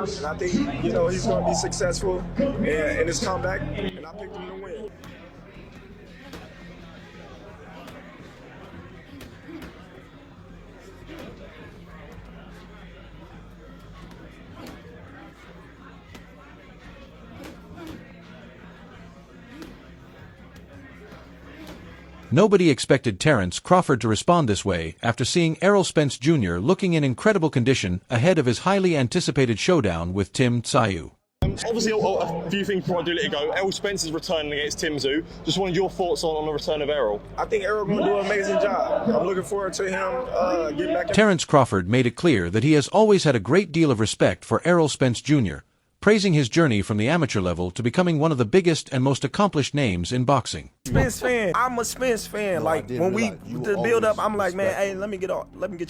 and I think he's going to be successful in his comeback, and I picked him to win. Nobody expected Terence Crawford to respond this way after seeing Errol Spence Jr. looking in incredible condition ahead of his highly anticipated showdown with Tim Tszyu. Obviously, a few things before I do let it go. Errol Spence is returning against Tim Tszyu. Just wanted your thoughts on the return of Errol. I think Errol going to do an amazing job. I'm looking forward to him getting back. Terence Crawford made it clear that he has always had a great deal of respect for Errol Spence Jr., praising his journey from the amateur level to becoming one of the biggest and most accomplished names in boxing. Spence fan. I'm a Spence fan. Like when we the build up, I'm like, man, hey, let me get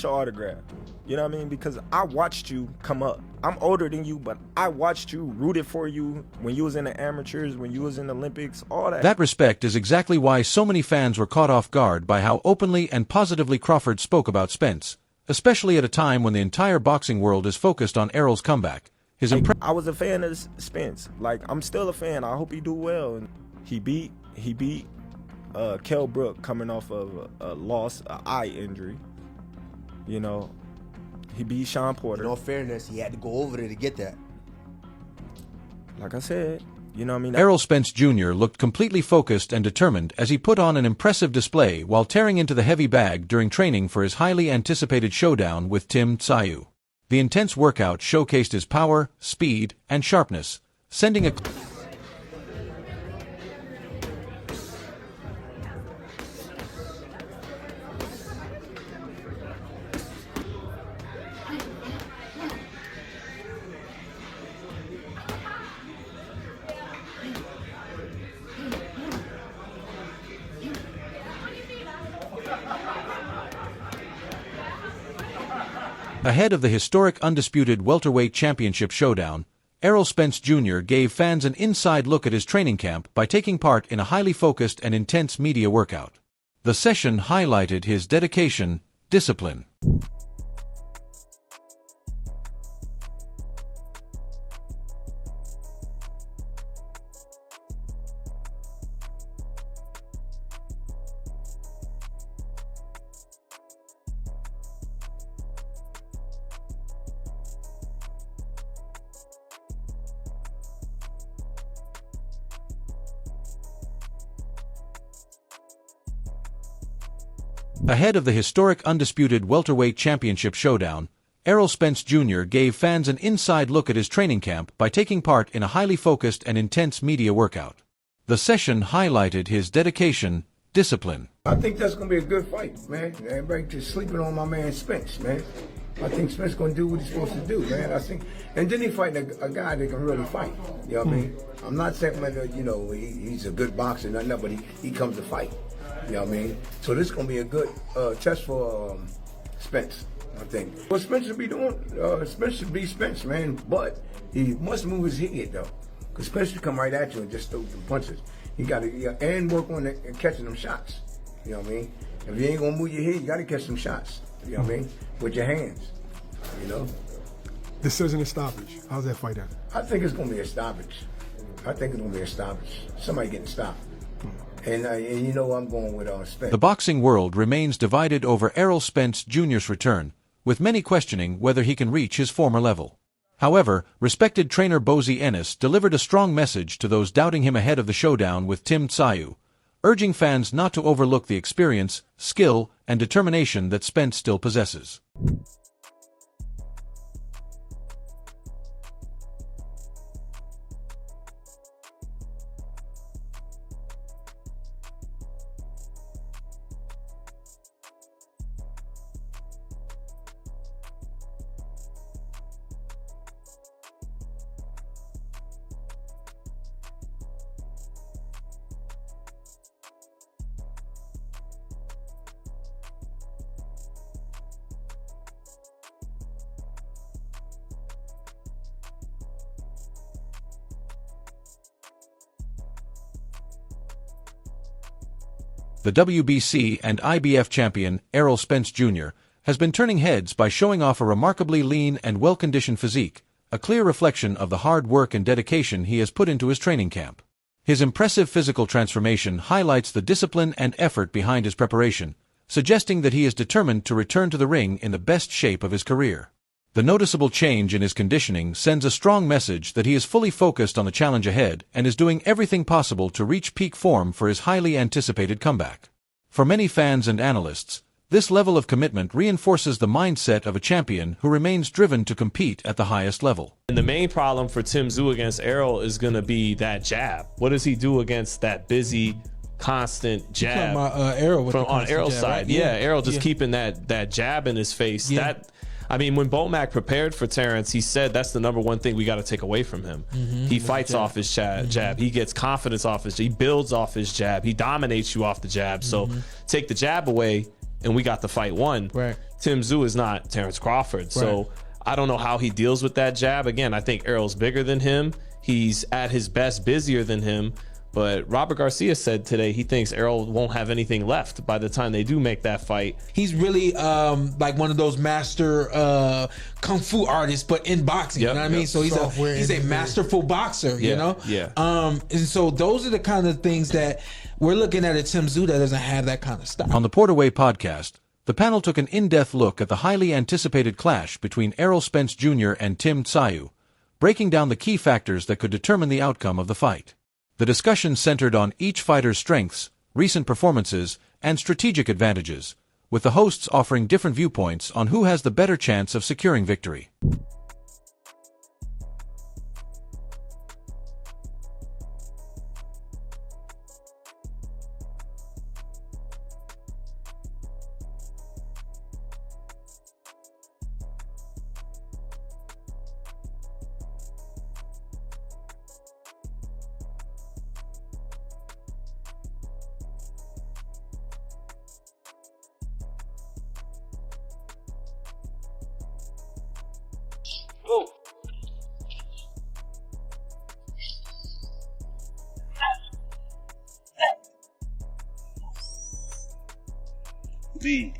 your autograph. You know what I mean? Because I watched you come up. I'm older than you, but I watched you, rooted for you when you was in the amateurs, when you was in the Olympics, all that. That respect is exactly why so many fans were caught off guard by how openly and positively Crawford spoke about Spence, especially at a time when the entire boxing world is focused on Errol's comeback. I was a fan of Spence. Like, I'm still a fan. I hope he do well. And he beat Kell Brook coming off of a loss, an eye injury. You know, he beat Sean Porter. In all fairness, he had to go over there to get that. Like I said, you know what I mean? Errol Spence Jr. looked completely focused and determined as he put on an impressive display while tearing into the heavy bag during training for his highly anticipated showdown with Tim Tszyu. The intense workout showcased his power, speed, and sharpness, sending a Ahead of the historic undisputed welterweight championship showdown, Errol Spence Jr. gave fans an inside look at his training camp by taking part in a highly focused and intense media workout. The session highlighted his dedication, discipline. Ahead of the historic undisputed welterweight championship showdown, Errol Spence Jr. gave fans an inside look at his training camp by taking part in a highly focused and intense media workout. The session highlighted his dedication, discipline. I think that's going to be a good fight, man. Everybody just sleeping on my man Spence, man. I think Spence going to do what he's supposed to do, man. And then he fighting a guy that can really fight. You know what I mean? I'm not saying, he's a good boxer, nothing, but he comes to fight. You know what I mean? So this is going to be a good test for Spence, I think. What Spence should be doing, Spence should be Spence, man. But he must move his head, though. Because Spence should come right at you and just throw some punches. He got to, and work on catching them shots. You know what I mean? If you ain't going to move your head, you got to catch some shots. You know what I mean? With your hands, you know? Decision and stoppage. How's that fight at? I think it's going to be a stoppage. Somebody getting stopped. And you know I'm going with Spence. The boxing world remains divided over Errol Spence Jr.'s return, with many questioning whether he can reach his former level. However, respected trainer Bozy Ennis delivered a strong message to those doubting him ahead of the showdown with Tim Tszyu, urging fans not to overlook the experience, skill, and determination that Spence still possesses. The WBC and IBF champion, Errol Spence Jr., has been turning heads by showing off a remarkably lean and well-conditioned physique, a clear reflection of the hard work and dedication he has put into his training camp. His impressive physical transformation highlights the discipline and effort behind his preparation, suggesting that he is determined to return to the ring in the best shape of his career. The noticeable change in his conditioning sends a strong message that he is fully focused on the challenge ahead and is doing everything possible to reach peak form for his highly anticipated comeback. For many fans and analysts, this level of commitment reinforces the mindset of a champion who remains driven to compete at the highest level. And the main problem for Tim Tszyu against Errol is going to be that jab. What does he do against that busy, constant jab Errol with on Errol's jab, side? right? Yeah, Errol just keeping that jab in his face. Yeah. I mean, when Bomac prepared for Terence, he said that's the number one thing we got to take away from him. He fights off his jab. He gets confidence off his jab. He builds off his jab. He dominates you off the jab. So take the jab away, and we got the fight won. Right. Tim Tszyu is not Terence Crawford. So I don't know how he deals with that jab. Again, I think Errol's bigger than him. He's at his best busier than him. But Robert Garcia said today he thinks Errol won't have anything left by the time they do make that fight. He's really like one of those master kung fu artists, but in boxing. You know what I mean? So he's a masterful boxer. You know? Yeah. And so those are the kind of things that we're looking at Tim Tszyu that doesn't have that kind of stuff. On the Porterway podcast, the panel took an in-depth look at the highly anticipated clash between Errol Spence Jr. and Tim Tszyu, breaking down the key factors that could determine the outcome of the fight. The discussion centered on each fighter's strengths, recent performances, and strategic advantages, with the hosts offering different viewpoints on who has the better chance of securing victory. B.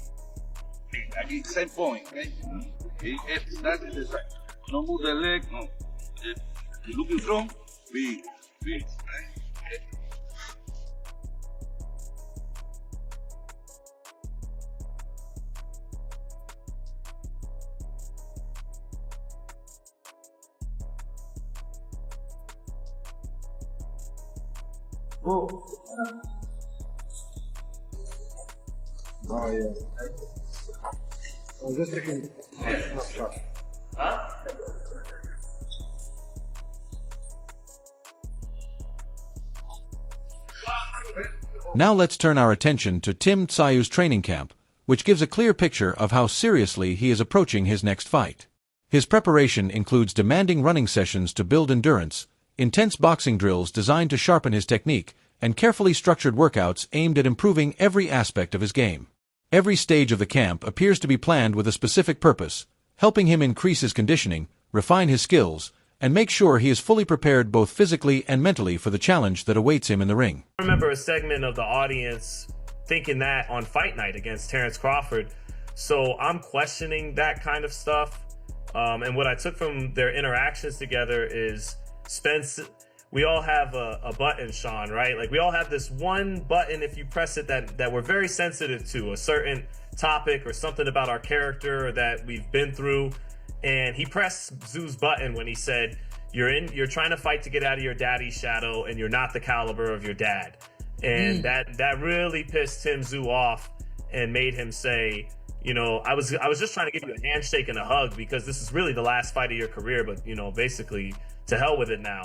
Aquí, same point, okay? F, that is the right. No move the leg, no. You looking strong? B, right? Oh. Oh, yeah. I was just thinking. Now let's turn our attention to Tim Tszyu's training camp, which gives a clear picture of how seriously he is approaching his next fight. His preparation includes demanding running sessions to build endurance, intense boxing drills designed to sharpen his technique, and carefully structured workouts aimed at improving every aspect of his game. Every stage of the camp appears to be planned with a specific purpose, helping him increase his conditioning, refine his skills, and make sure he is fully prepared both physically and mentally for the challenge that awaits him in the ring. I remember a segment of the audience thinking that on fight night against Terence Crawford. So I'm questioning that kind of stuff. And what I took from their interactions together is Spence, we all have a button, Sean, right? Like we all have this one button, if you press it, that we're very sensitive to, a certain topic or something about our character that we've been through. And he pressed Tszyu's button when he said, you're trying to fight to get out of your daddy's shadow and you're not the caliber of your dad. And that really pissed Tim Tszyu off and made him say, you know, I was just trying to give you a handshake and a hug because this is really the last fight of your career, but you know, basically to hell with it now.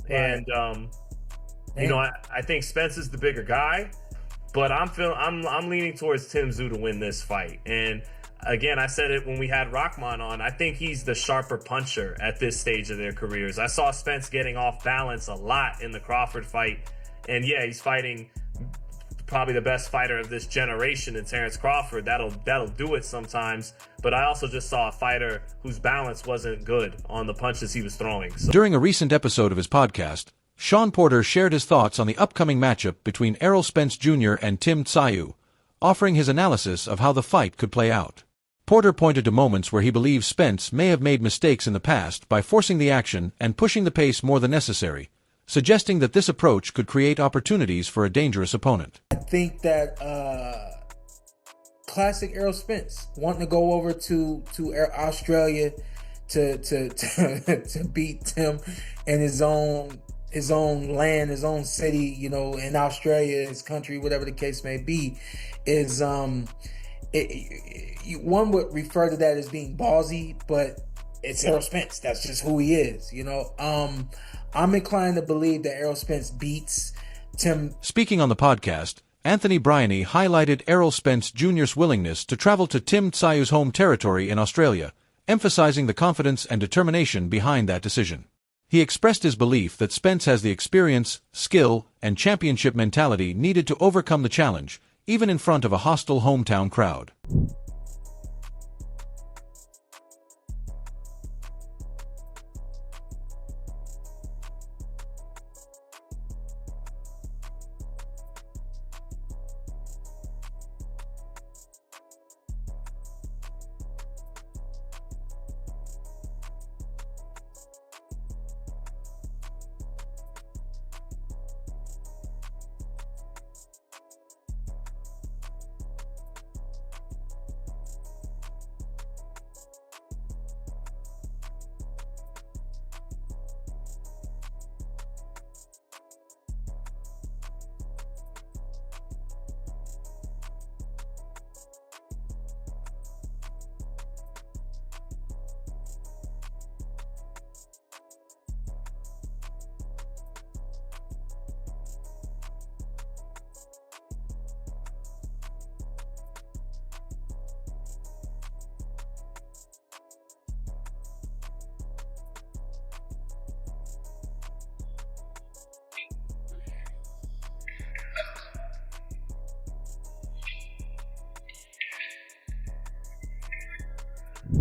Right. And you know, I think Spence is the bigger guy, but I'm leaning towards Tim Tszyu to win this fight. And again, I said it when we had Rahman on, I think he's the sharper puncher at this stage of their careers. I saw Spence getting off balance a lot in the Crawford fight. And yeah, he's fighting probably the best fighter of this generation in Terence Crawford. That'll do it sometimes. But I also just saw a fighter whose balance wasn't good on the punches he was throwing. So. During a recent episode of his podcast, Sean Porter shared his thoughts on the upcoming matchup between Errol Spence Jr. and Tim Tszyu, offering his analysis of how the fight could play out. Porter pointed to moments where he believes Spence may have made mistakes in the past by forcing the action and pushing the pace more than necessary, suggesting that this approach could create opportunities for a dangerous opponent. I think that classic Errol Spence wanting to go over to Australia to beat Tim in his own land, his own city, you know, in Australia, his country, whatever the case may be, is one would refer to that as being ballsy, but it's Errol Spence. That's just who he is, you know. I'm inclined to believe that Errol Spence beats Tim. Speaking on the podcast, Anthony Bryany highlighted Errol Spence Jr.'s willingness to travel to Tim Tsayu's home territory in Australia, emphasizing the confidence and determination behind that decision. He expressed his belief that Spence has the experience, skill, and championship mentality needed to overcome the challenge, even in front of a hostile hometown crowd.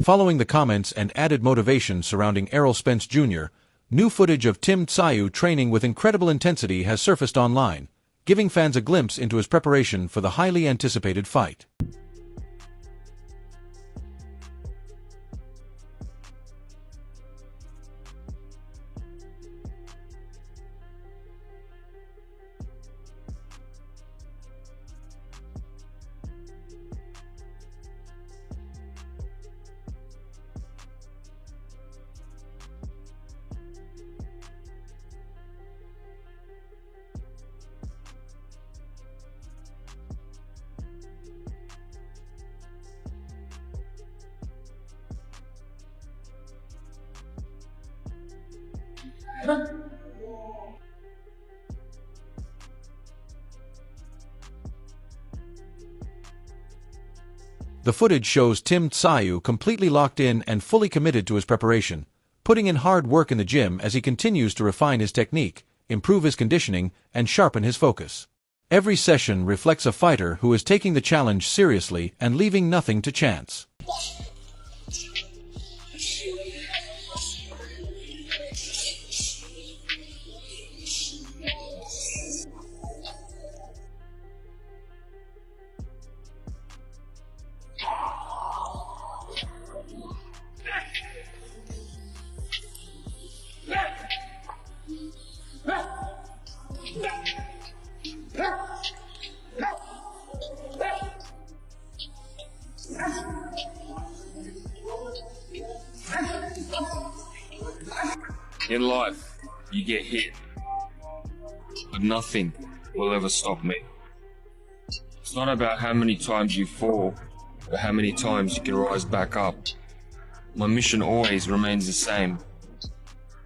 Following the comments and added motivation surrounding Errol Spence Jr., new footage of Tim Tsayu training with incredible intensity has surfaced online, giving fans a glimpse into his preparation for the highly anticipated fight. The footage shows Tim Tsayu completely locked in and fully committed to his preparation, putting in hard work in the gym as he continues to refine his technique, improve his conditioning, and sharpen his focus. Every session reflects a fighter who is taking the challenge seriously and leaving nothing to chance. In life, you get hit, but nothing will ever stop me. It's not about how many times you fall, but how many times you can rise back up. My mission always remains the same,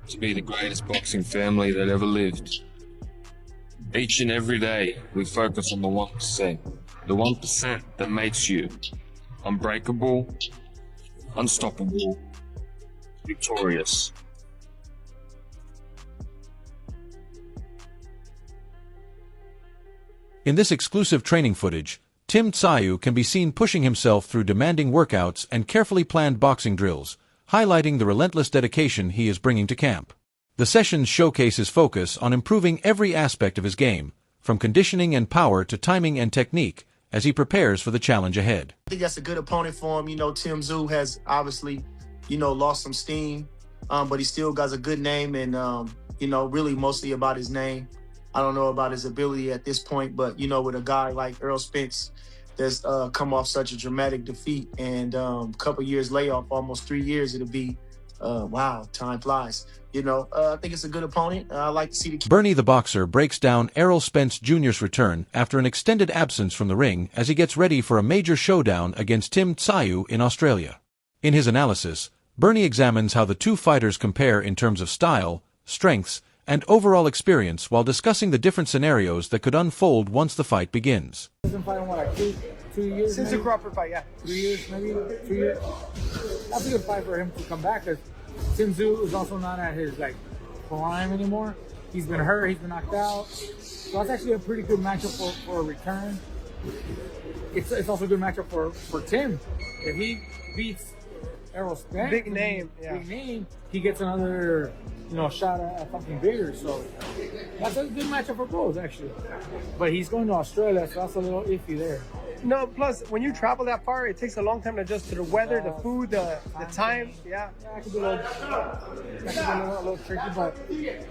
to be the greatest boxing family that ever lived. Each and every day, we focus on the 1%, the 1% that makes you unbreakable, unstoppable, victorious. In this exclusive training footage, Tim Tsayu can be seen pushing himself through demanding workouts and carefully planned boxing drills, highlighting the relentless dedication he is bringing to camp. The sessions showcase his focus on improving every aspect of his game, from conditioning and power to timing and technique, as he prepares for the challenge ahead. I think that's a good opponent for him. You know, Tim Tszyu has obviously, you know, lost some steam, but he still got a good name and, you know, really mostly about his name. I don't know about his ability at this point, but, you know, with a guy like Errol Spence that's come off such a dramatic defeat and a couple years layoff, almost 3 years, it'll be, wow, time flies. You know, I think it's a good opponent. I like to see the... Bernie the Boxer breaks down Errol Spence Jr.'s return after an extended absence from the ring as he gets ready for a major showdown against Tim Tszyu in Australia. In his analysis, Bernie examines how the two fighters compare in terms of style, strengths, and overall experience while discussing the different scenarios that could unfold once the fight begins. He's been fighting, what, like 2 years? Since the Crawford fight, yeah. 3 years, maybe? 2 years? That's a good fight for him to come back, because Tim Tszyu is also not at his, like, prime anymore. He's been hurt, he's been knocked out. So that's actually a pretty good matchup for a return. It's also a good matchup for Tim. If he beats Errol Spence, big name, he gets another, you know, shot at something bigger. So that's a good matchup for both, actually. But he's going to Australia, so that's a little iffy there. No, plus when you travel that far, it takes a long time to adjust to the weather, the food, the time. Yeah, it could be a little tricky, but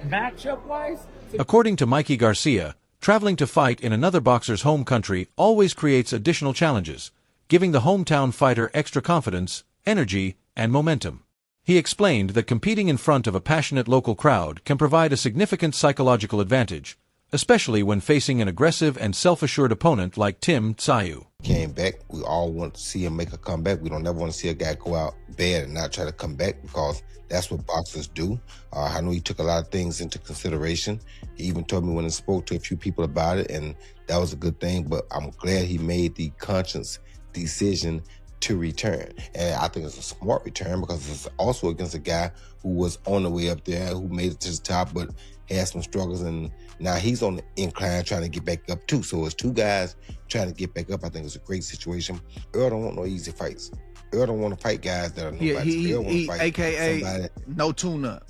matchup-wise... According to Mikey Garcia, traveling to fight in another boxer's home country always creates additional challenges, giving the hometown fighter extra confidence, energy, and momentum. He explained that competing in front of a passionate local crowd can provide a significant psychological advantage, especially when facing an aggressive and self-assured opponent like Tim Tszyu. Came back, we all want to see him make a comeback. We don't ever want to see a guy go out bad and not try to come back, because that's what boxers do. I know he took a lot of things into consideration. He even told me when he spoke to a few people about it, and that was a good thing, but I'm glad he made the conscious decision to return. And I think it's a smart return, because it's also against a guy who was on the way up there, who made it to the top, but had some struggles, and now he's on the incline trying to get back up too. So it's two guys trying to get back up. I think it's a great situation. Earl don't want no easy fights. Earl don't want to fight guys that are nobody. He AKA no tune-up.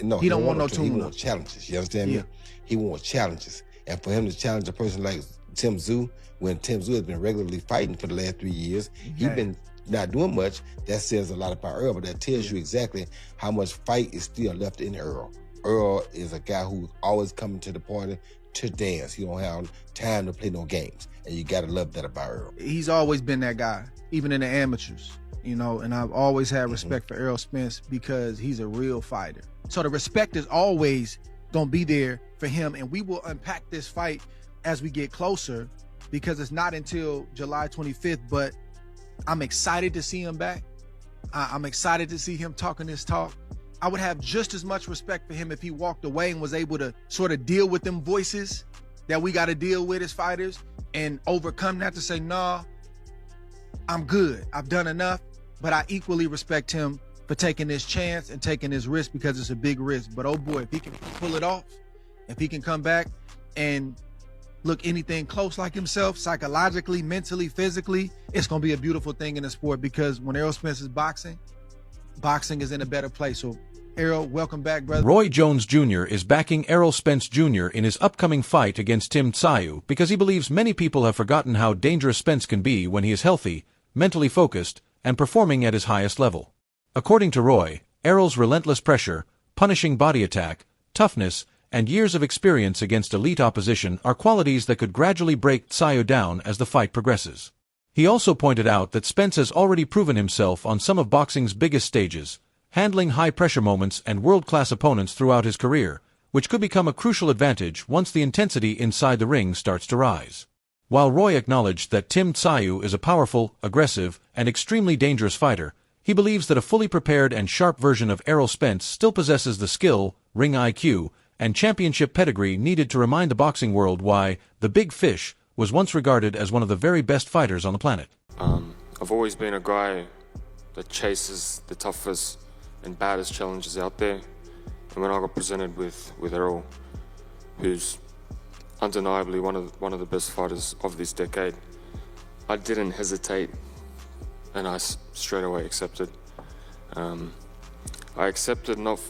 No, he don't want no tune-up. He tune-up. wants challenges. You understand me? He wants challenges. And for him to challenge a person like Tim Tszyu, when Tim Tszyu has been regularly fighting for the last 3 years, he's been not doing much. That says a lot about Earl, but that tells you exactly how much fight is still left in Earl. Earl is a guy who's always coming to the party to dance. He don't have time to play no games, and you gotta love that about Earl. He's always been that guy, even in the amateurs, you know, and I've always had respect for Errol Spence because he's a real fighter. So the respect is always gonna be there for him, and we will unpack this fight as we get closer, because it's not until July 25th, but I'm excited to see him back. I'm excited to see him talking this talk. I would have just as much respect for him if he walked away and was able to sort of deal with them voices that we got to deal with as fighters and overcome that, to say, nah, I'm good, I've done enough. But I equally respect him for taking this chance and taking this risk, because it's a big risk. But oh boy, if he can pull it off, if he can come back and look anything close like himself, psychologically, mentally, physically, it's going to be a beautiful thing in the sport, because when Errol Spence is boxing is in a better place. So Errol, welcome back, brother. Roy Jones Jr. is backing Errol Spence Jr. in his upcoming fight against Tim Tszyu because he believes many people have forgotten how dangerous Spence can be when he is healthy, mentally focused, and performing at his highest level. According to Roy, Errol's relentless pressure, punishing body attack, toughness, and years of experience against elite opposition are qualities that could gradually break Tszyu down as the fight progresses. He also pointed out that Spence has already proven himself on some of boxing's biggest stages, handling high-pressure moments and world-class opponents throughout his career, which could become a crucial advantage once the intensity inside the ring starts to rise. While Roy acknowledged that Tim Tszyu is a powerful, aggressive, and extremely dangerous fighter, he believes that a fully prepared and sharp version of Errol Spence still possesses the skill, ring IQ, and championship pedigree needed to remind the boxing world why the Big Fish was once regarded as one of the very best fighters on the planet. I've always been a guy that chases the toughest and baddest challenges out there. And when I got presented with Errol, who's undeniably one of the best fighters of this decade, I didn't hesitate, and I straight away accepted. I accepted not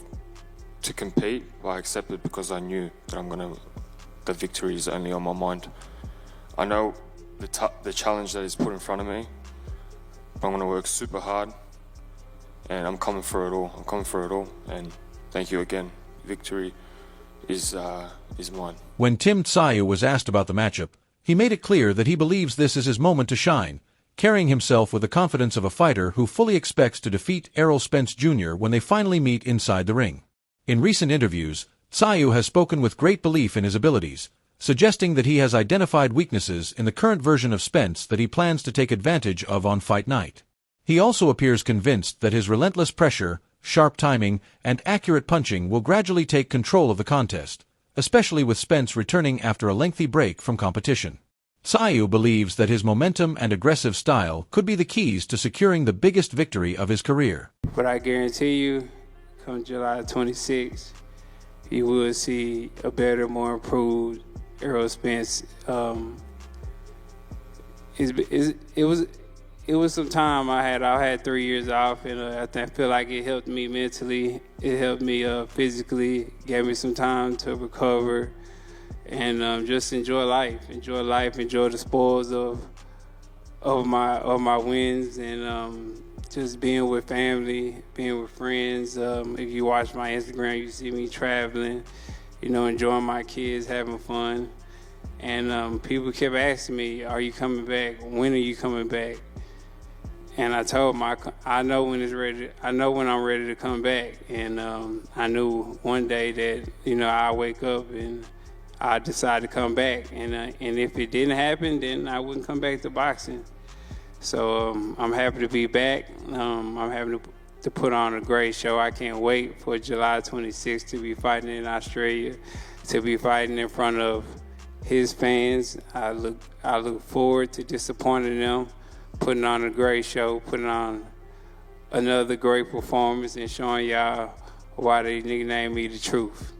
to compete, but I accepted because I knew that the victory is only on my mind. I know the challenge that is put in front of me. I'm going to work super hard, and I'm coming for it all. I'm coming for it all, and thank you again. Victory is mine. When Tim Tszyu was asked about the matchup, he made it clear that he believes this is his moment to shine, carrying himself with the confidence of a fighter who fully expects to defeat Errol Spence Jr. when they finally meet inside the ring. In recent interviews, Tszyu has spoken with great belief in his abilities, suggesting that he has identified weaknesses in the current version of Spence that he plans to take advantage of on fight night. He also appears convinced that his relentless pressure, sharp timing, and accurate punching will gradually take control of the contest, especially with Spence returning after a lengthy break from competition. Tszyu believes that his momentum and aggressive style could be the keys to securing the biggest victory of his career. But I guarantee you, come July 26th, you will see a better, more improved Errol Spence. It was some time I had 3 years off, and I feel like it helped me mentally. It helped me physically, gave me some time to recover, and just enjoy life, enjoy the spoils of my wins, and just being with family, being with friends. If you watch my Instagram, you see me traveling, enjoying my kids, having fun. And people kept asking me, "Are you coming back? When are you coming back?" And I told them, I know when it's ready. I know when I'm ready to come back. And I knew one day that I wake up and I decide to come back. And if it didn't happen, then I wouldn't come back to boxing. So I'm happy to be back. I'm happy to put on a great show. I can't wait for July 26th to be fighting in Australia, to be fighting in front of his fans. I look forward to disappointing them, putting on a great show, putting on another great performance, and showing y'all why they nicknamed me the Truth.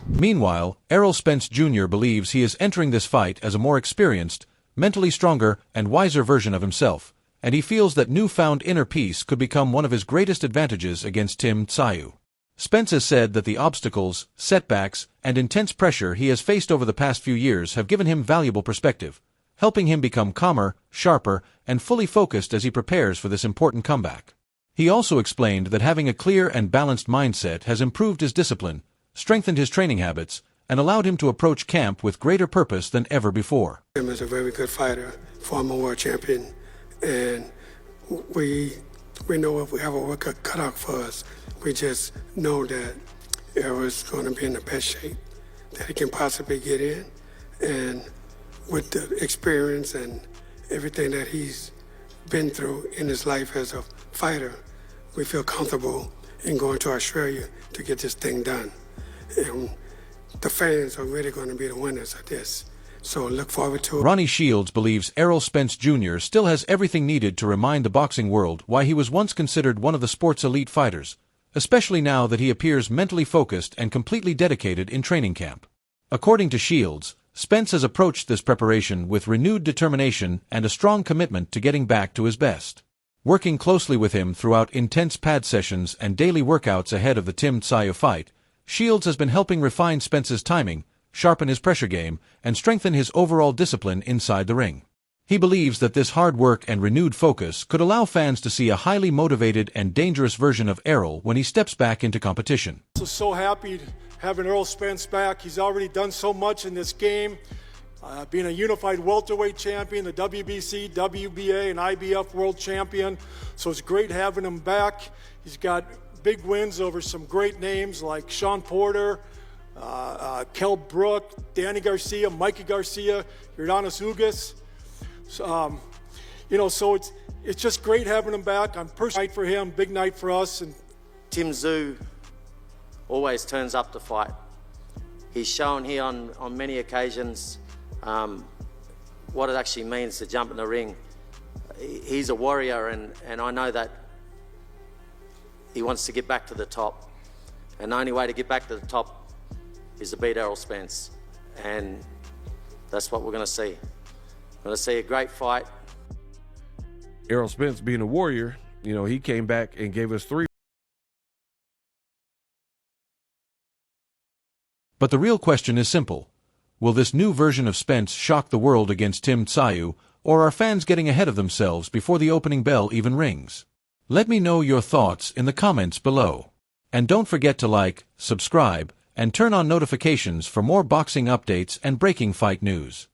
Meanwhile, Errol Spence Jr. believes he is entering this fight as a more experienced, mentally stronger, and wiser version of himself, and he feels that newfound inner peace could become one of his greatest advantages against Tim Tszyu. Spence has said that the obstacles, setbacks, and intense pressure he has faced over the past few years have given him valuable perspective, helping him become calmer, sharper, and fully focused as he prepares for this important comeback. He also explained that having a clear and balanced mindset has improved his discipline, strengthened his training habits, and allowed him to approach camp with greater purpose than ever before. Tim is a very good fighter, former world champion, and we know if we have a work cut out for us. We just know that Errol is going to be in the best shape that he can possibly get in, and with the experience and everything that he's been through in his life as a fighter, we feel comfortable in going to Australia to get this thing done. And the fans are really going to be the winners of this. So look forward to it. Ronnie Shields believes Errol Spence Jr. still has everything needed to remind the boxing world why he was once considered one of the sport's elite fighters, especially now that he appears mentally focused and completely dedicated in training camp. According to Shields, Spence has approached this preparation with renewed determination and a strong commitment to getting back to his best. Working closely with him throughout intense pad sessions and daily workouts ahead of the Tim Tszyu fight, Shields has been helping refine Spence's timing, sharpen his pressure game, and strengthen his overall discipline inside the ring. He believes that this hard work and renewed focus could allow fans to see a highly motivated and dangerous version of Errol when he steps back into competition. So happy having Errol Spence back. He's already done so much in this game, being a unified welterweight champion, the WBC, WBA, and IBF world champion. So it's great having him back. He's got big wins over some great names like Sean Porter, Kell Brook, Danny Garcia, Mikey Garcia, Yordanis Ugas. So it's just great having him back. I'm personally for him, big night for us. And Tim Tszyu always turns up to fight. He's shown here on many occasions what it actually means to jump in the ring. He's a warrior, and I know that he wants to get back to the top. And the only way to get back to the top is to beat Errol Spence. And that's what we're going to see. We're going to see a great fight. Errol Spence, being a warrior, he came back and gave us 3. But the real question is simple. Will this new version of Spence shock the world against Tim Tszyu, Or are fans getting ahead of themselves before the opening bell even rings? Let me know your thoughts in the comments below. And don't forget to like, subscribe, and turn on notifications for more boxing updates and breaking fight news.